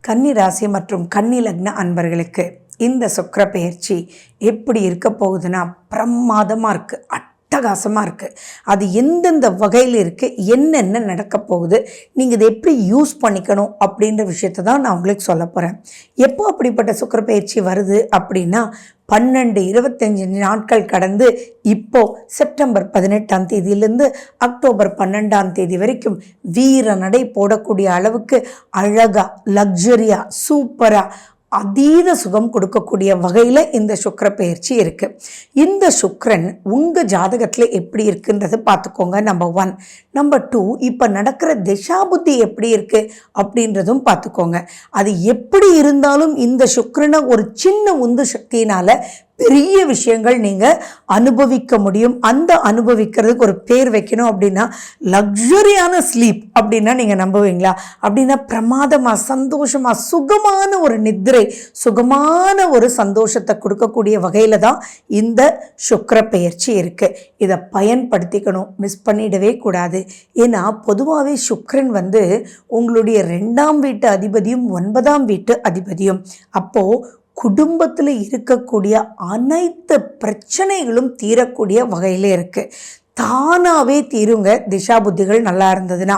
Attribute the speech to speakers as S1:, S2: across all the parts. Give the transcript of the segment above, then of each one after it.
S1: கன்னி ராசி மற்றும் கன்னி லக்ன அன்பர்களுக்கு இந்த சுக்கிர பெயர்ச்சி எப்படி இருக்க போகுதுன்னா பிரமாதமாக இருக்குது, அட்டகாசமாக இருக்குது. அது எந்தெந்த வகையில் இருக்குது, என்னென்ன நடக்க போகுது, நீங்கள் இதை எப்படி யூஸ் பண்ணிக்கணும் அப்படின்ற விஷயத்தை தான் நான் உங்களுக்கு சொல்ல போகிறேன். எப்போ அப்படிப்பட்ட சுக்கிர பெயர்ச்சி வருது அப்படின்னா 12-25 நாட்கள் கடந்து இப்போ செப்டம்பர் 18ஆம் தேதியிலிருந்து அக்டோபர் 12ஆம் தேதி வரைக்கும் வீர நடை போடக்கூடிய அளவுக்கு அழகாக லக்ஸரியாக சூப்பராக அதீத சுகம் கொடுக்கக்கூடிய வகையில் இந்த சுக்கிர பெயர்ச்சி இருக்குது. இந்த சுக்கிரன் உங்கள் ஜாதகத்தில் எப்படி இருக்குன்றது பார்த்துக்கோங்க. நம்பர் 1. நம்பர் 2, இப்போ நடக்கிற திசாபுத்தி எப்படி இருக்குது அப்படின்றதும் பார்த்துக்கோங்க. அது எப்படி இருந்தாலும் இந்த சுக்கிரனை ஒரு சின்ன உந்து சக்தியினால் பெரிய விஷயங்கள் நீங்கள் அனுபவிக்க முடியும். அந்த அனுபவிக்கிறதுக்கு ஒரு பேர் வைக்கணும் அப்படின்னா லக்ஸரியான ஸ்லீப் அப்படின்னா நீங்கள் நம்புவீங்களா? அப்படின்னா பிரமாதமாக சந்தோஷமாக சுகமான ஒரு நித்திரை, சுகமான ஒரு சந்தோஷத்தை கொடுக்கக்கூடிய வகையில் தான் இந்த சுக்கிர பெயர்ச்சி இருக்குது. இதை பயன்படுத்திக்கணும், மிஸ் பண்ணிடவே கூடாது. ஏன்னா பொதுவாகவே சுக்கிரன் உங்களுடைய 2ஆம் வீட்டு அதிபதியும் 9ஆம் வீட்டு அதிபதியும். அப்போது குடும்பத்தில் இருக்கக்கூடிய அனைத்து பிரச்சனைகளும் தீரக்கூடிய வகையில் இருக்குது. தானாகவே தீருங்க திசா புத்திகள் நல்லா இருந்ததுன்னா.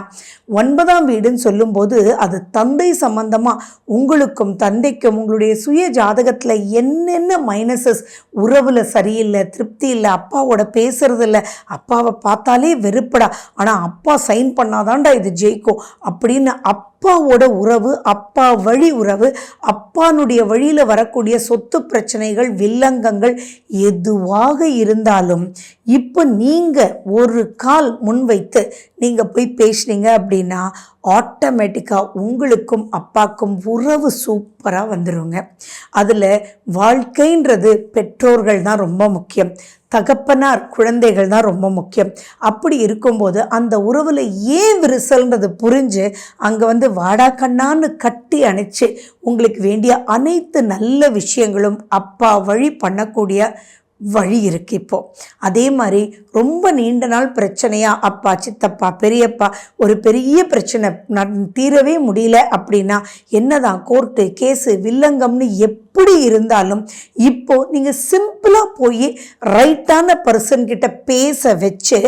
S1: 9ஆம் வீடுன்னு சொல்லும்போது அது தந்தை சம்பந்தமாக உங்களுக்கும் தந்தைக்கும் உங்களுடைய சுய ஜாதகத்தில் என்னென்ன மைனஸஸ், உறவில் சரியில்லை, திருப்தி இல்லை, அப்பாவோட பேசுறது இல்லை, அப்பாவை பார்த்தாலே வெறுப்படா, ஆனால் அப்பா சைன் பண்ணாதான்டா இது ஜெயிக்கும் அப்படின்னு அப்பாவோட உறவு, அப்பா வழி உறவு, அப்பானுடைய வழியில் வரக்கூடிய சொத்து பிரச்சனைகள், வில்லங்கங்கள் எதுவாக இருந்தாலும் இப்போ நீங்கள் ஒரு கால் முன்வைத்து நீங்கள் போய் பேசுனீங்க அப்படின்னா ஆட்டோமேட்டிக்காக உங்களுக்கும் அப்பாக்கும் உறவு சூப்பராக வந்துடுங்க. அதில் வாழ்க்கைன்றது பெற்றோர்கள் தான் ரொம்ப முக்கியம், தகப்பனார் குழந்தைகள் தான் ரொம்ப முக்கியம். அப்படி இருக்கும்போது அந்த உறவில் ஏன் விரிசல்ன்றது புரிஞ்சு அங்கே வாடா கண்ணான்னு கட்டி அணைச்சி உங்களுக்கு வேண்டிய அனைத்து நல்ல விஷயங்களும் அப்பா வழி பண்ணக்கூடிய வழி இருக்குது இப்போது. அதே மாதிரி ரொம்ப நீண்ட நாள் பிரச்சனையாக அப்பா, சித்தப்பா, பெரியப்பா ஒரு பெரிய பிரச்சனை தீரவே முடியல அப்படின்னா என்னதான் கோர்ட்டு கேஸு வில்லங்கம்னு எப்படி இருந்தாலும் இப்போது நீங்கள் சிம்பிளாக போய் ரைட்டான பர்சன்கிட்ட பேச வச்சு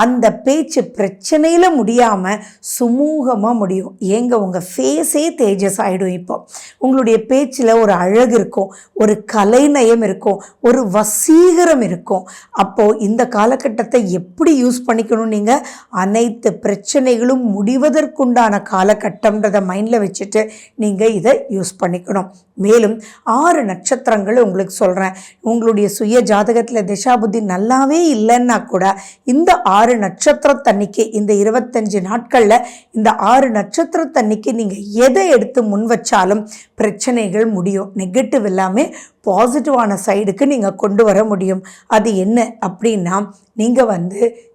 S1: அந்த பேச்சு பிரச்சனையில் முடியாமல் சுமூகமாக முடியும். ஏங்க உங்கள் ஃபேஸே தேஜஸ் ஆகிடும். இப்போ உங்களுடைய பேச்சில் ஒரு அழகு இருக்கும், ஒரு கலைநயம் இருக்கும், ஒரு வசீகரம் இருக்கும். அப்போது இந்த காலகட்டத்தை எப்படி யூஸ் பண்ணிக்கணும்? நீங்கள் அனைத்து பிரச்சனைகளும் முடிவதற்குண்டான காலகட்டம்ன்றதை மைண்டில் வச்சுட்டு நீங்கள் இதை யூஸ் பண்ணிக்கணும். மேலும் 6 நட்சத்திரங்கள் உங்களுக்கு சொல்கிறேன். உங்களுடைய சுய ஜாதகத்தில் திசாபுத்தி நல்லாவே இல்லைன்னா கூட இந்த 6 நட்சத்திரத்தன்னைக்கு, இந்த 25 நாட்களில் இந்த 6 நட்சத்திரத்தன்னைக்கு நீங்கள் எதை எடுத்து முன் வச்சாலும் பிரச்சனைகள் முடியும். நெகட்டிவ் எல்லாமே பாசிட்டிவான சைடுக்கு நீங்கள் கொண்டு வர முடியும். அது என்ன அப்படின்னா, நீங்கள்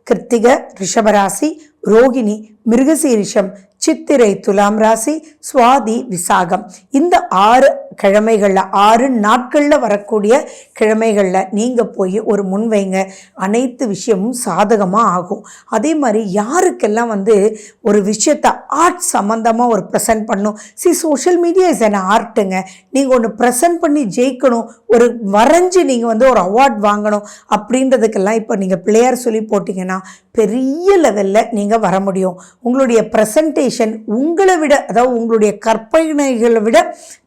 S1: கிருத்திகை ரிஷபராசி, ரோகிணி மிருகசீரிஷம், சித்திரை துலாம் ராசி, சுவாதி விசாகம், இந்த 6 கிழமைகளில் 6 நாட்களில் வரக்கூடிய கிழமைகளில் நீங்கள் போய் ஒரு முன்வைங்க, அனைத்து விஷயமும் சாதகமாக ஆகும். அதே மாதிரி யாருக்கெல்லாம் ஒரு விஷயத்தை ஆர்ட் சம்மந்தமாக ஒரு ப்ரெசென்ட் பண்ணணும். சோஷியல் மீடியா இஸ் அன் ஆர்ட்டுங்க. நீங்கள் ஒன்று ப்ரெசென்ட் பண்ணி ஜெயிக்கணும், ஒரு வரைஞ்சி நீங்கள் ஒரு அவார்ட் வாங்கணும் அப்படின்றதுக்கெல்லாம் இப்போ நீங்கள் பிள்ளையார் சொல்லி போட்டிங்கன்னா பெரிய லெவலில் நீங்கள் வர முடியும். உங்களுடைய ப்ரெசன்டேஷன் உங்களை விட, அதாவது உங்களுடைய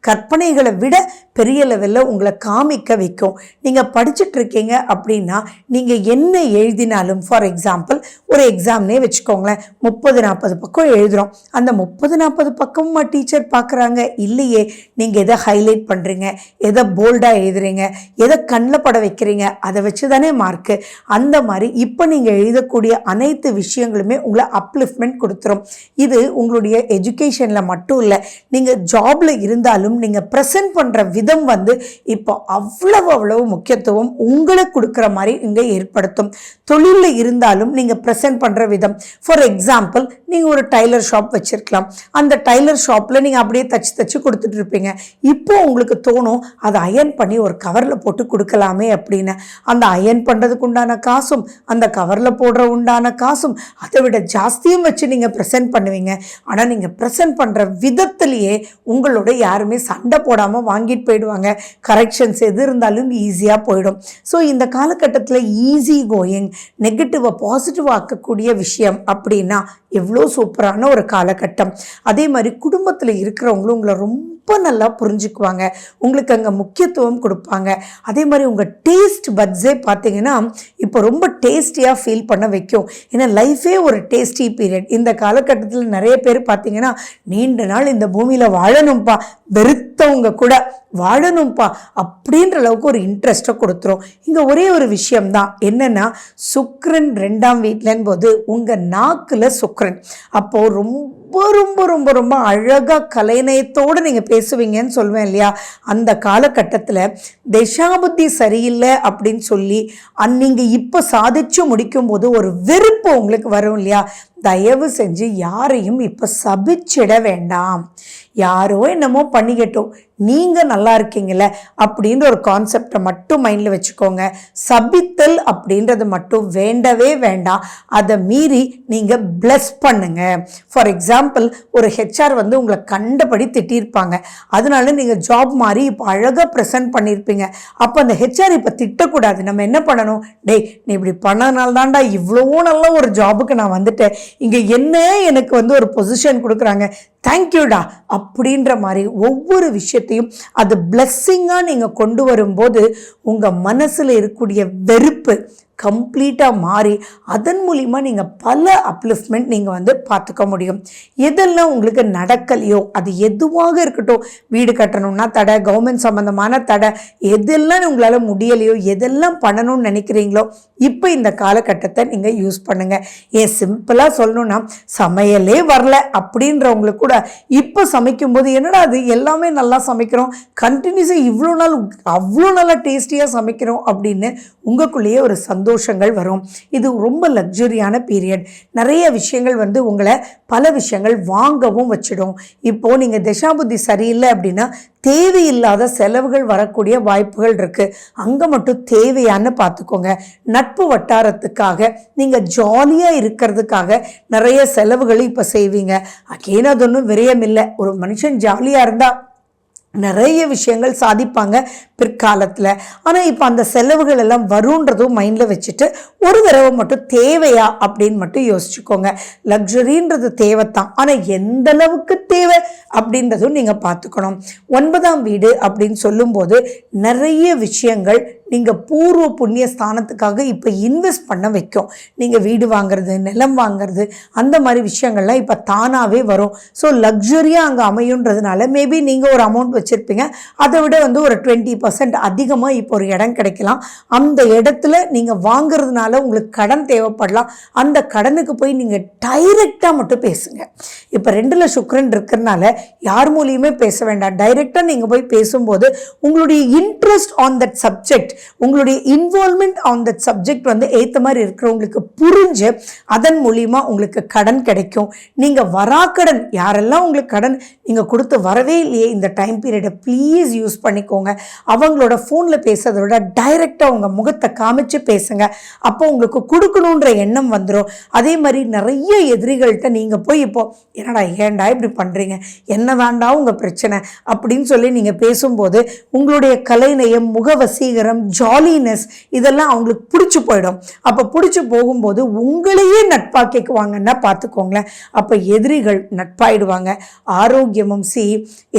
S1: கற்பனைகளை விட பெரிய லெவலில் உங்களை காமிக்க வைக்கும். நீங்கள் படிச்சுட்டு இருக்கீங்க அப்படின்னா நீங்கள் என்ன எழுதினாலும், ஃபார் எக்ஸாம்பிள் ஒரு எக்ஸாம்னே வச்சுக்கோங்களேன், 30-40 பக்கம் எழுதுகிறோம். அந்த 30-40 பக்கமும் டீச்சர் பார்க்குறாங்க இல்லையே, நீங்கள் எதை ஹைலைட் பண்ணுறீங்க, எதை போல்டாக எழுதுறீங்க, எதை கண்ணில் பட வைக்கிறீங்க, அதை வச்சு தானே மார்க்கு. அந்த மாதிரி இப்போ நீங்கள் எழுதக்கூடிய அனைத்து விஷயங்களுமே உங்களை அப்லிஃப்ட்மெண்ட் கொடுத்துரும். இது உங்களுடைய எஜுகேஷனில் மட்டும் இல்லை, நீங்கள் ஜாபில் இருந்தாலும் நீங்கள் ப்ரெசென்ட் பண்ணுற விதம் இப்போ அவ்வளவு முக்கியத்துவம் உங்களுக்கு கொடுக்குற மாதிரி இங்கே ஏற்படுத்தும். தொழிலில் இருந்தாலும் நீங்கள் ப்ரெசென்ட் பண்ணுற விதம், ஃபார் எக்ஸாம்பிள் நீங்கள் ஒரு டைலர் ஷாப் வச்சுருக்கலாம். அந்த டைலர் ஷாப்பில் நீங்கள் அப்படியே தச்சு கொடுத்துட்டு இருப்பீங்க. இப்போ உங்களுக்கு தோணும் அதை அயர்ன் பண்ணி ஒரு கவரில் போட்டு கொடுக்கலாமே அப்படின்னு. அந்த அயர்ன் பண்ணுறதுக்கு உண்டான காசும் அந்த கவரில் போடுற உண்டான காசும் அதை விட ஜாஸ்தியும் வச்சு நீங்கள் ப்ரெசென்ட் பண்ணுவீங்க. ஆனால் நீங்கள் ப்ரெசென்ட் பண்ணுற விதத்திலேயே உங்களோட யாருமே சண்டை போடாமல் வாங்கிட்டு போயிடுவாங்க. கரெக்ஷன்ஸ் எது இருந்தாலும் ஈஸியாக போயிடும். ஸோ இந்த காலகட்டத்தில் ஈஸி கோயிங், நெகட்டிவை பாசிட்டிவ் ஆக்கக்கூடிய விஷயம் அப்படின்னா எவ்வளோ சூப்பரான ஒரு காலகட்டம். அதே மாதிரி குடும்பத்தில் இருக்கிறவங்களும் உங்களை ரொம்ப நல்லா புரிஞ்சுக்குவாங்க, உங்களுக்கு அங்கே முக்கியத்துவம் கொடுப்பாங்க. அதே மாதிரி உங்கள் டேஸ்ட் பட்ஸே பார்த்தீங்கன்னா இப்போ ரொம்ப டேஸ்டியாக ஃபீல் பண்ண வைக்கும். ஏன்னா லைஃபே ஒரு டேஸ்டி பீரியட். இந்த காலகட்டத்தில் நிறைய பேர் பார்த்தீங்கன்னா நீண்ட நாள் இந்த பூமியில் வாழணும்ப்பா, வெறுத்தவங்க கூட வாழணும்ப்பா அப்படின்ற அளவுக்கு ஒரு இன்ட்ரெஸ்ட்டை கொடுத்துரும். இங்கே ஒரே ஒரு விஷயம்தான் என்னென்னா, சுக்ரன் 2ஆம் வீட்டிலன் போது உங்கள் நாக்கில் சுக்ரன், அப்போது ரொம்ப ரொம்ப ரொம்ப ரொம்ப அழகாக கலைநயத்தோடு நீங்கள் பேசுவீங்கன்னு சொல்லுவேன் இல்லையா. அந்த காலகட்டத்தில் தசாபுத்தி சரியில்லை அப்படின்னு சொல்லி நீங்கள் இப்போ சாதிச்சு முடிக்கும் போது ஒரு வெறுப்பு உங்களுக்கு வரும் இல்லையா. தயவு செஞ்சு யாரையும் இப்போ சபிச்சிட வேண்டாம். யாரோ என்னமோ பண்ணிக்கட்டும், நீங்கள் நல்லா இருக்கீங்களே அப்படின்ற ஒரு கான்செப்டை மட்டும் மைண்டில் வச்சுக்கோங்க. சபித்தல் அப்படின்றது மட்டும் வேண்டவே வேண்டாம். அதை மீறி நீங்கள் பிளஸ் பண்ணுங்க. ஃபார் எக்ஸாம்பிள், ஒரு ஹெச்ஆர் வந்து உங்களை கண்டபடி திட்டியிருப்பாங்க, அதனால நீங்கள் ஜாப் மாதிரி இப்போ அழகாக ப்ரெசென்ட் பண்ணியிருப்பீங்க. அப்போ அந்த ஹெச்ஆர் இப்போ திட்டக்கூடாது. நம்ம என்ன பண்ணணும், டேய் நீ இப்படி பண்ணனால தான்டா இவ்வளோ நல்ல ஒரு ஜாபுக்கு நான் வந்துட்டேன், இங்கே என்ன எனக்கு வந்து ஒரு பொசிஷன் கொடுக்குறாங்க, தேங்க்யூடா அப்படின்ற மாதிரி ஒவ்வொரு விஷயத்தையும் அது பிளஸ்ஸிங்காக நீங்கள் கொண்டு வரும்போது உங்கள் மனசில் இருக்கக்கூடிய வெறுப்பு கம்ப்ளீட்டாக மாறி அதன் மூலிமா நீங்கள் பல அப்லிஃப்ட்மெண்ட் நீங்கள் வந்து பார்த்துக்க முடியும். எதெல்லாம் உங்களுக்கு நடக்கலையோ அது எதுவாக இருக்கட்டும், வீடு கட்டணும்னா தடை, கவர்மெண்ட் சம்மந்தமான தடை, எதெல்லாம் உங்களால் முடியலையோ, எதெல்லாம் பண்ணணும்னு நினைக்கிறீங்களோ இப்போ இந்த காலகட்டத்தை நீங்கள் யூஸ் பண்ணுங்கள். ஏன் சிம்பிளாக சொல்லணும்னா, சமையலே வரல அப்படின்றவங்களுக்கு கூட இப்போ சமைக்கும்போது என்னடா அது எல்லாமே நல்லா சமைக்கிறோம், கண்டினியூஸாக இவ்வளோ நாள் அவ்வளோ நல்லா டேஸ்டியாக சமைக்கிறோம் அப்படின்னு உங்களுக்குள்ளேயே ஒரு சந்தோஷங்கள் வரும். இது ரொம்ப லக்ஸரியான பீரியட். நிறைய விஷயங்கள் வந்து உங்களை பல விஷயங்கள் வாங்கவும் வச்சிடும். இப்போது நீங்கள் தசாபுத்தி சரியில்லை அப்படின்னா தேவையில்லாத செலவுகள் வரக்கூடிய வாய்ப்புகள் இருக்குது. அங்கே மட்டும் தேவையான்னு பார்த்துக்கோங்க. நட்பு வட்டாரத்துக்காக நீங்கள் ஜாலியாக இருக்கிறதுக்காக நிறைய செலவுகள் இப்போ செய்வீங்க. அகேன் அது ஒன்றும் விரயம் இல்லை. ஒரு மனுஷன் ஜாலியாக இருந்தால் நிறைய விஷயங்கள் சாதிப்பாங்க பிற்காலத்தில். ஆனால் இப்போ அந்த செலவுகள் எல்லாம் வருன்றதும் மைண்டில் வச்சுட்டு ஒரு தடவை மட்டும் தேவையா அப்படின்னு மட்டும் யோசிச்சுக்கோங்க. லக்ஸரின்றது தேவைத்தான், ஆனால் எந்த அளவுக்கு தேவை அப்படின்றதும் நீங்கள் பார்த்துக்கணும். 9ஆம் வீடு அப்படின்னு சொல்லும்போது நிறைய விஷயங்கள் நீங்கள் பூர்வ புண்ணிய ஸ்தானத்துக்காக இப்போ இன்வெஸ்ட் பண்ண வைக்கும். நீங்கள் வீடு வாங்குறது, நிலம் வாங்குறது, அந்த மாதிரி விஷயங்கள்லாம் இப்போ தானாகவே வரும். ஸோ லக்ஸரியாக அங்கே அமையுன்றதுனால மேபி நீங்கள் ஒரு அமௌண்ட் வச்சுருப்பீங்க, அதை விட வந்து ஒரு 20% அதிகமாக இப்போ ஒரு இடம் கிடைக்கலாம். அந்த இடத்துல நீங்கள் வாங்குறதுனால உங்களுக்கு கடன் தேவைப்படலாம். அந்த கடனுக்கு போய் நீங்கள் டைரெக்டாக மட்டும் பேசுங்க. இப்போ 2ல் சுக்கிரன் இருக்கிறதுனால யார் மூலியமே பேச வேண்டாம். டைரெக்டாக நீங்கள் போய் பேசும்போது உங்களுடைய இன்ட்ரெஸ்ட் ஆன் தட் சப்ஜெக்ட், உங்களுடைய இன்வால்மெண்ட் ஆன் தட் சப்ஜெக்ட் வந்து ஏற்ற மாதிரி இருக்கிறவங்களுக்கு புரிஞ்சு அதன் மூலியமாக உங்களுக்கு கடன் கிடைக்கும். நீங்கள் வராக்கடன், யாரெல்லாம் உங்களுக்கு கடன் நீங்கள் கொடுத்து வரவே இல்லையே இந்த டைம் பீரியடை ப்ளீஸ் யூஸ் பண்ணிக்கோங்க. அவங்களோட ஃபோனில் பேசுறதை விட டைரெக்டாக உங்கள் முகத்தை காமிச்சு பேசுங்க. அப்போ உங்களுக்கு கொடுக்கணுன்ற எண்ணம் வந்துடும். அதே மாதிரி நிறைய எதிரிகள்கிட்ட நீங்கள் போய் இப்போ என்னடா ஏண்டா இப்படி பண்ணுறீங்க, என்ன தாண்டா உங்கள் பிரச்சனை அப்படின்னு சொல்லி நீங்கள் பேசும்போது உங்களுடைய கலைநயம், முகவசீகரம், ஜாலினஸ் இதெல்லாம் அவங்களுக்கு பிடிச்சி போயிடும். அப்போ பிடிச்சி போகும்போது உங்களையே நட்பாக்கிக்குவாங்கன்னா பார்த்துக்கோங்களேன். அப்போ எதிரிகள் நட்பாயிடுவாங்க. ஆரோக்கியமும்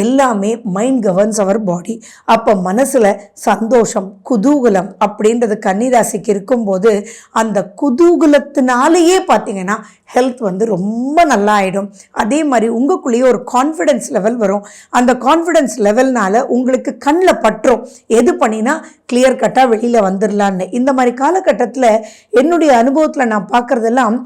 S1: எல்லாமே மைண்ட் கவர்ன்ஸ் அவர் பாடி. அப்போ மனசில் சந்தோஷம், குதூகலம் அப்படின்றது கன்னிராசிக்கு இருக்கும்போது அந்த குதூகலத்தினாலேயே பார்த்தீங்கன்னா ஹெல்த் வந்து ரொம்ப நல்லா ஆகிடும். அதே மாதிரி உங்களுக்குள்ளேயே ஒரு கான்ஃபிடென்ஸ் லெவல் வரும். அந்த கான்ஃபிடென்ஸ் லெவல்னால உங்களுக்கு கண்ணில் பற்றும் எது பண்ணினா கிளியர் கட்டாக வெளியில் வந்துடலான்னு. இந்த மாதிரி காலகட்டத்தில் என்னுடைய அனுபவத்தில் நான் பார்க்குறதெல்லாம்,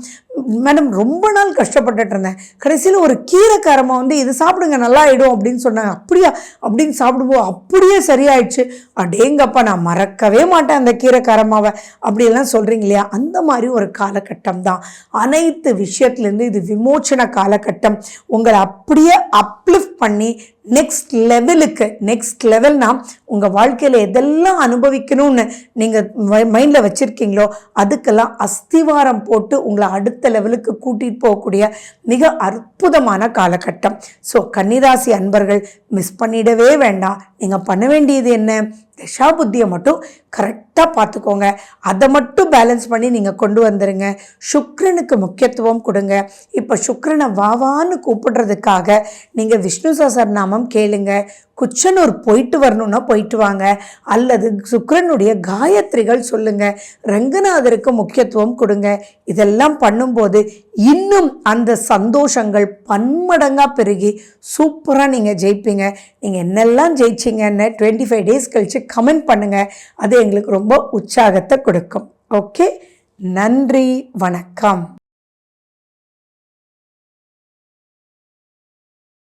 S1: மேடம் ரொம்ப நாள் கஷ்டப்பட்டுட்டு இருந்தேன், கடைசியில் ஒரு கீரைக்காரமாக வந்து இது சாப்பிடுங்க நல்லா ஆகிடும் அப்படின்னு சொன்னாங்க. அப்படியா அப்படின்னு சாப்பிடுவோம், அப்படியே சரியாயிடுச்சு, அடேங்கப்பா நான் மறக்கவே மாட்டேன் அந்த கீரைக்காரமாவை அப்படியெல்லாம் சொல்கிறீங்க இல்லையா. அந்த மாதிரி ஒரு காலகட்டம் தான். அனைத்து விஷயத்துலேருந்து இது விமோச்சன காலகட்டம். உங்களை அப்படியே அப்லிஃப்ட் பண்ணி நெக்ஸ்ட் லெவல்னா உங்கள் வாழ்க்கையில் எதெல்லாம் அனுபவிக்கணும்னு நீங்கள் மைண்டில் வச்சுருக்கீங்களோ அதுக்கெல்லாம் அஸ்திவாரம் போட்டு உங்களை அடுத்த லெவலுக்கு கூட்டிகிட்டு போகக்கூடிய மிக அற்புதமான காலகட்டம். ஸோ கன்னிராசி அன்பர்கள் மிஸ் பண்ணிடவே வேண்டாம். நீங்கள் பண்ண வேண்டியது என்ன, திஷா புத்தியை மட்டும் கரெக்டாக பார்த்துக்கோங்க. அதை மட்டும் பேலன்ஸ் பண்ணி நீங்கள் கொண்டு வந்துடுங்க. சுக்கிரனுக்கு முக்கியத்துவம் கொடுங்க. இப்போ சுக்கிரனை வாவான்னு கூப்பிடுறதுக்காக நீங்கள் விஷ்ணு சஹஸ்ரநாமம் கேளுங்க. குச்சனூர் போயிட்டு வரணும்னா போயிட்டு வாங்க, அல்லது சுக்கிரனுடைய காயத்ரிகள் சொல்லுங்க. ரங்கநாதருக்கு முக்கியத்துவம் கொடுங்க. இதெல்லாம் பண்ணும்போது இன்னும் அந்த சந்தோஷங்கள் பன்மடங்காக பெருகி சூப்பராக நீங்கள் ஜெயிப்பீங்க. நீங்கள் என்னெல்லாம் ஜெயிச்சிங்கன்னு 25 days கழித்து கமெண்ட் பண்ணுங்கள். அது எங்களுக்கு ரொம்ப உற்சாகத்தை கொடுக்கும். ஓகே, நன்றி, வணக்கம்.